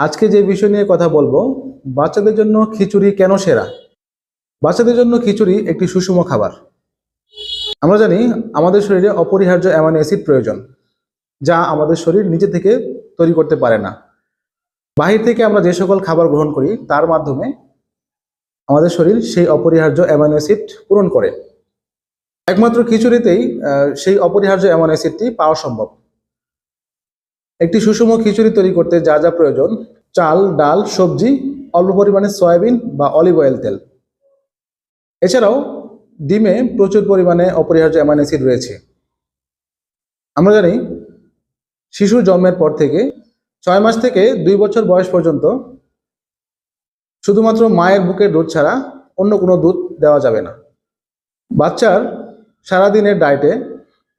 আজকে যে বিষয় নিয়ে কথা বলবো, বাচ্চাদের জন্য খিচুড়ি কেন সেরা। বাচ্চাদের জন্য খিচুড়ি একটি সুষম খাবার। আমরা জানি আমাদের শরীরে অপরিহার্য অ্যামাইনো অ্যাসিড প্রয়োজন, যা আমাদের শরীর নিজে থেকে তৈরি করতে পারে না। বাহির থেকে আমরা যে সকল খাবার গ্রহণ করি তার মাধ্যমে আমাদের শরীর সেই অপরিহার্য অ্যামাইনো অ্যাসিড পূরণ করে। একমাত্র খিচুড়িতেই সেই অপরিহার্য অ্যামাইনো অ্যাসিডটি পাওয়া সম্ভব। একটি সুষম খিচুড়ি তৈরি করতে যা যা প্রয়োজন: চাল, ডাল, সবজি, অল্প পরিমাণে সয়াবিন বা অলিভ অয়েল তেল। এছাড়াও ডিমে প্রচুর পরিমাণে অপরিহার্য অ্যামাইনো অ্যাসিড রয়েছে। আমরা জানি শিশুর জন্মের পর থেকে 6 মাস থেকে 2 বছর বয়স পর্যন্ত শুধুমাত্র মায়ের বুকের দুধ ছাড়া অন্য কোনো দুধ দেওয়া যাবে না। বাচ্চার সারাদিনের ডায়েটে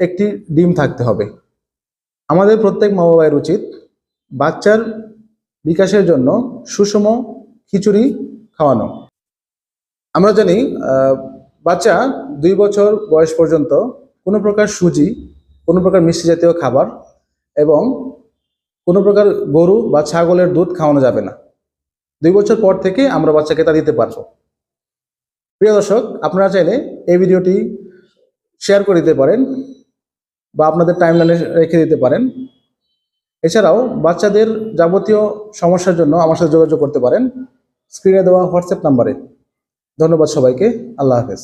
একটি ডিম থাকতে হবে। আমাদের প্রত্যেক মা বাবার উচিত বাচ্চার বিকাশের জন্য সুষম খিচুড়ি খাওয়ানো। আমরা জানি বাচ্চা 2 বছর বয়স পর্যন্ত কোনো প্রকার সুজি, কোনো প্রকার মিষ্টি জাতীয় খাবার এবং কোনো প্রকার গরু বা ছাগলের দুধ খাওয়ানো যাবে না। 2 বছর পর থেকে আমরা বাচ্চাকে তা দিতে পারবো। প্রিয় দর্শক, আপনারা চাইলে এই ভিডিওটি শেয়ার করে দিতে পারেন বা আপনাদের টাইমলাইনে রেখে দিতে পারেন। এছাড়াও বাচ্চাদের যাবতীয় সমস্যার জন্য আমার সাথে যোগাযোগ করতে পারেন স্ক্রিনে দেওয়া হোয়াটসঅ্যাপ নাম্বারে। ধন্যবাদ সবাইকে। আল্লাহ হাফেজ।